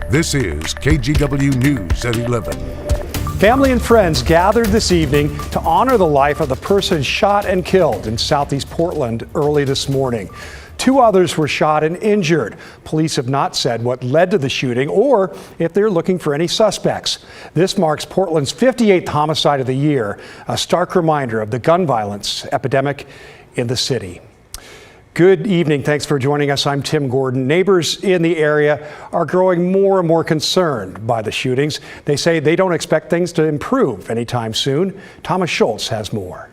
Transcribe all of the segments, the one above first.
This is KGW News at 11. Family and friends gathered this evening to honor the life of the person shot and killed in southeast Portland early this morning. 2 others were shot and injured. Police have not said what led to the shooting or if they're looking for any suspects. This marks Portland's 58th homicide of the year, a stark reminder of the gun violence epidemic in the city. Good evening. Thanks for joining us. I'm Tim Gordon. Neighbors in the area are growing more and more concerned by the shootings. They say they don't expect things to improve anytime soon. Thomas Schultz has more.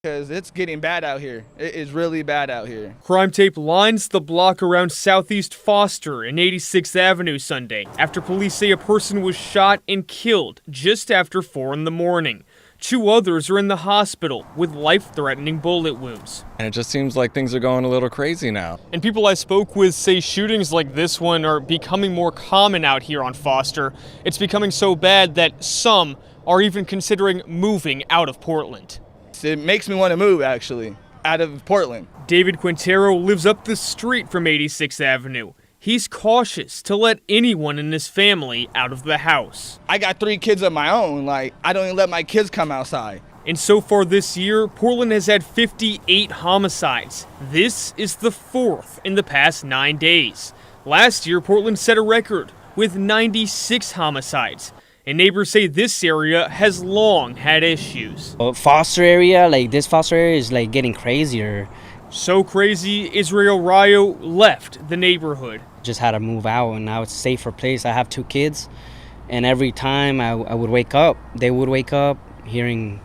Because it's getting bad out here. It is really bad out here. Crime tape lines the block around Southeast Foster and 86th Avenue Sunday after police say a person was shot and killed just after 4 in the morning. 2 others are in the hospital with life-threatening bullet wounds. And it just seems like things are going a little crazy now. And people I spoke with say shootings like this one are becoming more common out here on Foster. It's becoming so bad that some are even considering moving out of Portland. It makes me want to move, actually, out of Portland. David Quintero lives up the street from 86th Avenue. He's cautious to let anyone in his family out of the house. I got 3 kids of my own. Like, I don't even let my kids come outside. And so far this year, Portland has had 58 homicides. This is the 4th in the past 9 days. Last year, Portland set a record with 96 homicides. And neighbors say this area has long had issues. Foster area, this Foster area is getting crazier. So crazy, Israel Rayo left the neighborhood. Just had to move out, and now it's a safer place. I have 2 kids, and every time I would wake up, they would wake up hearing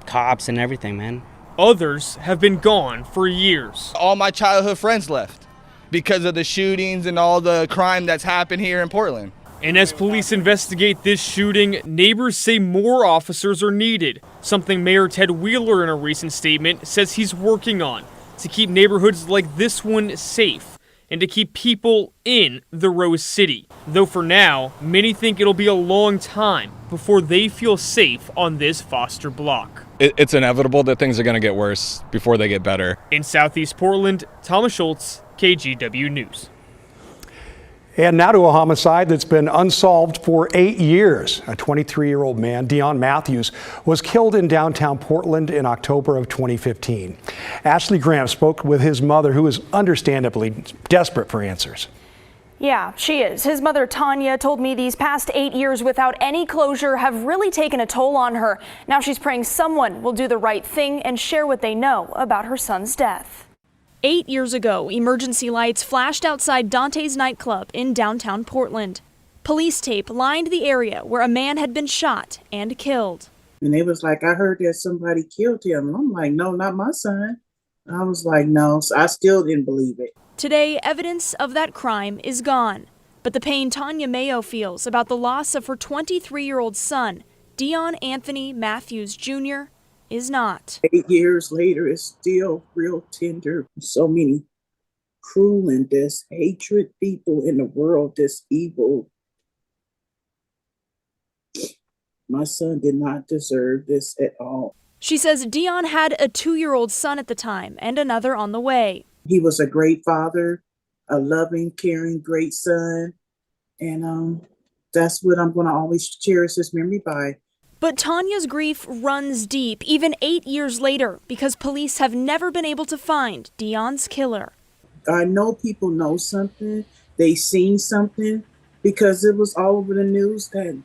cops and everything, man. Others have been gone for years. All my childhood friends left because of the shootings and all the crime that's happened here in Portland. And as police investigate this shooting, neighbors say more officers are needed, something Mayor Ted Wheeler in a recent statement says he's working on to keep neighborhoods like this one safe and to keep people in the Rose City. Though for now, many think it'll be a long time before they feel safe on this Foster block. It's inevitable that things are going to get worse before they get better. In Southeast Portland, Thomas Schultz, KGW News. And now to a homicide that's been unsolved for 8 years. A 23-year-old man, Deon Matthews, was killed in downtown Portland in October of 2015. Ashley Graham spoke with his mother, who is understandably desperate for answers. Yeah, she is. His mother, Tanya, told me these past 8 years without any closure have really taken a toll on her. Now she's praying someone will do the right thing and share what they know about her son's death. 8 years ago, emergency lights flashed outside Dante's nightclub in downtown Portland. Police tape lined the area where a man had been shot and killed. And they was like, I heard that somebody killed him. And I'm like, no, not my son. I was like, no, so I still didn't believe it. Today, evidence of that crime is gone. But the pain Tanya Mayo feels about the loss of her 23-year-old son, Deon Anthony Matthews Jr., is not. 8 years later, it's still real tender. So many cruel and this hatred people in the world, this evil. My son did not deserve this at all. She says Deon had a 2-year-old son at the time and another on the way. He was a great father, a loving, caring, great son. And that's what I'm going to always cherish his memory by. But Tanya's grief runs deep, even 8 years later, because police have never been able to find Deon's killer. I know people know something, they seen something, because it was all over the news that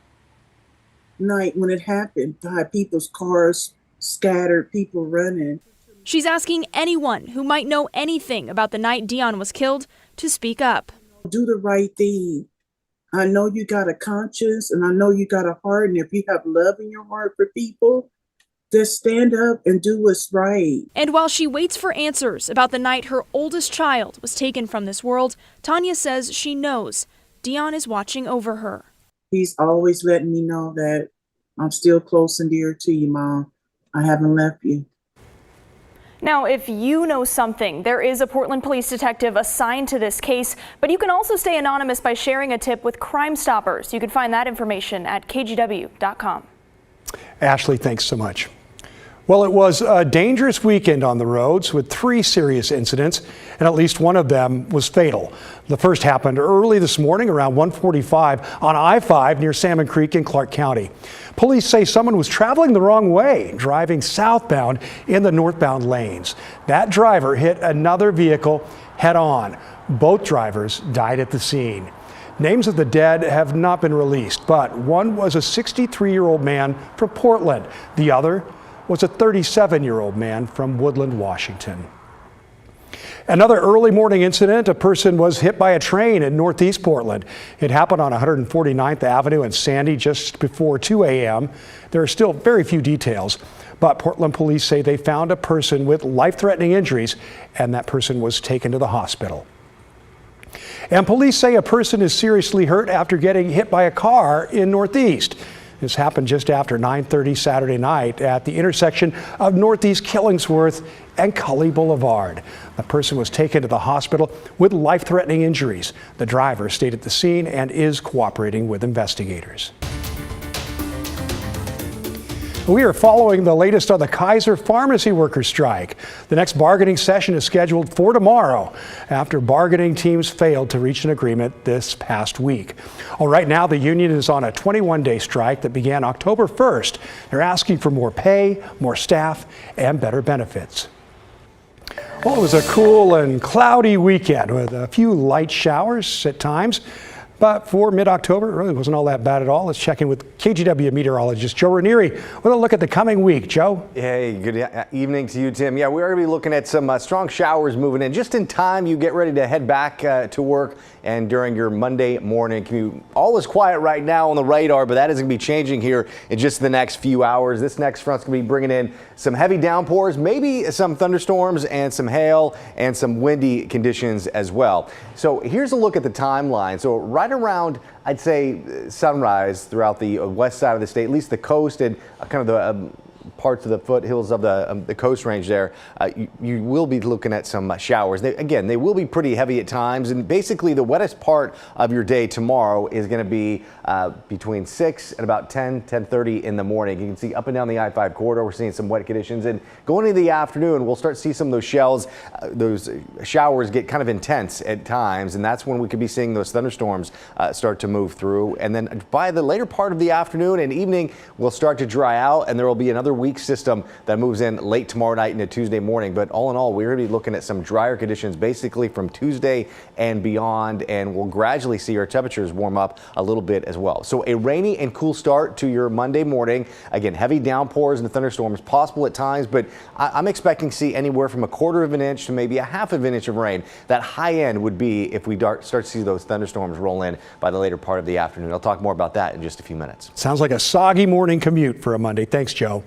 night when it happened. People's cars scattered, people running. She's asking anyone who might know anything about the night Deon was killed to speak up. Do the right thing. I know you got a conscience and I know you got a heart, and if you have love in your heart for people, just stand up and do what's right. And while she waits for answers about the night her oldest child was taken from this world, Tanya says she knows Deon is watching over her. He's always letting me know that I'm still close and dear to you, Mom. I haven't left you. Now, if you know something, there is a Portland police detective assigned to this case, but you can also stay anonymous by sharing a tip with Crime Stoppers. You can find that information at kgw.com. Ashley, thanks so much. Well, it was a dangerous weekend on the roads with 3 serious incidents, and at least one of them was fatal. The first happened early this morning around 1:45 on I-5 near Salmon Creek in Clark County. Police say someone was traveling the wrong way, driving southbound in the northbound lanes. That driver hit another vehicle head on. Both drivers died at the scene. Names of the dead have not been released, but one was a 63-year-old man from Portland. The other was a 37-year-old man from Woodland, Washington. Another early morning incident, a person was hit by a train in northeast Portland. It happened on 149th Avenue in Sandy just before 2 a.m. There are still very few details, but Portland police say they found a person with life-threatening injuries, and that person was taken to the hospital. And police say a person is seriously hurt after getting hit by a car in Northeast. This happened just after 9:30 Saturday night at the intersection of Northeast Killingsworth and Cully Boulevard. The person was taken to the hospital with life-threatening injuries. The driver stayed at the scene and is cooperating with investigators. We are following the latest on the Kaiser pharmacy worker strike. The next bargaining session is scheduled for tomorrow after bargaining teams failed to reach an agreement this past week. Well, right now the union is on a 21-day strike that began October 1st. They're asking for more pay, more staff, and better benefits. Well, it was a cool and cloudy weekend with a few light showers at times. But for mid-October, it really wasn't all that bad at all. Let's check in with KGW meteorologist Joe Ranieri with a look at the coming week. Joe? Hey, good evening to you, Tim. Yeah, we're going to be looking at some strong showers moving in just in time you get ready to head back to work and during your Monday morning commute. All is quiet right now on the radar, but that is going to be changing here in just the next few hours. This next front's going to be bringing in some heavy downpours, maybe some thunderstorms and some hail and some windy conditions as well. So here's a look at the timeline. So right around, I'd say, sunrise throughout the west side of the state, at least the coast and kind of the parts of the foothills of the coast range there, you will be looking at some showers. They will be pretty heavy at times, and basically the wettest part of your day tomorrow is going to be between 6 and about 10:30 in the morning. You can see up and down the I-5 corridor, we're seeing some wet conditions, and going into the afternoon, we'll start to see some of those showers get kind of intense at times, and that's when we could be seeing those thunderstorms start to move through. And then by the later part of the afternoon and evening, we'll start to dry out, and there will be another weak system that moves in late tomorrow night into Tuesday morning. But all in all, we're going to be looking at some drier conditions basically from Tuesday and beyond, and we'll gradually see our temperatures warm up a little bit as well. So a rainy and cool start to your Monday morning. Again, heavy downpours and thunderstorms possible at times, but I'm expecting to see anywhere from 1/4 of an inch to maybe 1/2 of an inch of rain. That high end would be if we start to see those thunderstorms roll in by the later part of the afternoon. I'll talk more about that in just a few minutes. Sounds like a soggy morning commute for a Monday. Thanks, Joe.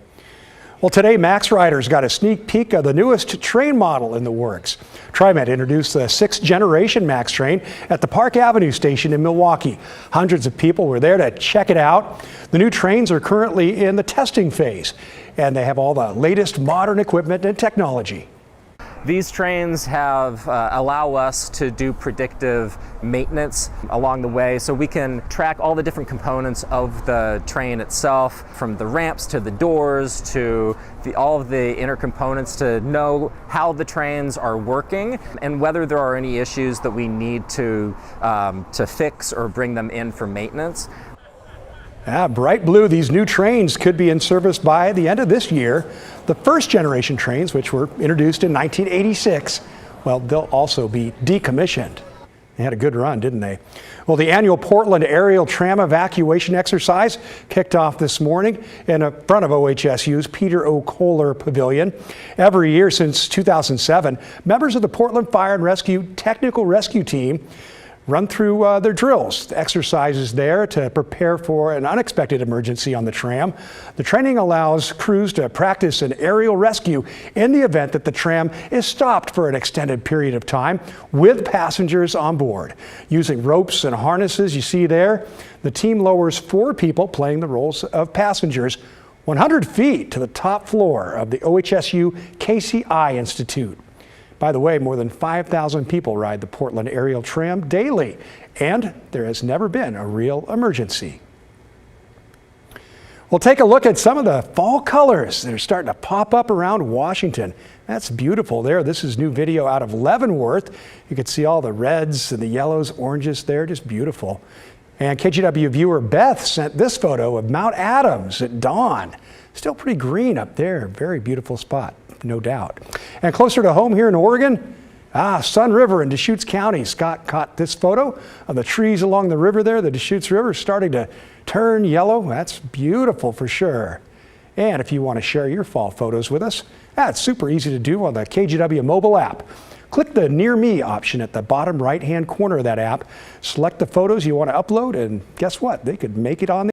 Well, today, Max riders got a sneak peek of the newest train model in the works. Tram introduced the 6th generation Max train at the Park Avenue station in Milwaukee. Hundreds of people were there to check it out. The new trains are currently in the testing phase, and they have all the latest modern equipment and technology. These trains allow us to do predictive maintenance along the way, so we can track all the different components of the train itself, from the ramps to the doors to all of the inner components, to know how the trains are working and whether there are any issues that we need to fix or bring them in for maintenance. Bright blue, these new trains could be in service by the end of this year. The first generation trains, which were introduced in 1986, well, they'll also be decommissioned. They had a good run, didn't they? Well, the annual Portland aerial tram evacuation exercise kicked off this morning in front of OHSU's Peter O. Kohler Pavilion. Every year since 2007, members of the Portland Fire and Rescue Technical Rescue Team run through their drills, exercises there to prepare for an unexpected emergency on the tram. The training allows crews to practice an aerial rescue in the event that the tram is stopped for an extended period of time with passengers on board. Using ropes and harnesses you see there, the team lowers 4 people playing the roles of passengers 100 feet to the top floor of the OHSU KCI Institute. By the way, more than 5,000 people ride the Portland aerial tram daily, and there has never been a real emergency. We'll take a look at some of the fall colors that are starting to pop up around Washington. That's beautiful there. This is new video out of Leavenworth. You can see all the reds and the yellows, oranges there, just beautiful. And KGW viewer Beth sent this photo of Mount Adams at dawn. Still pretty green up there. Very beautiful spot, no doubt. And closer to home here in Oregon, Sun River in Deschutes County. Scott caught this photo of the trees along the river there. The Deschutes River is starting to turn yellow. That's beautiful for sure. And if you want to share your fall photos with us, that's super easy to do on the KGW mobile app. Click the Near Me option at the bottom right-hand corner of that app. Select the photos you want to upload, and guess what? They could make it on the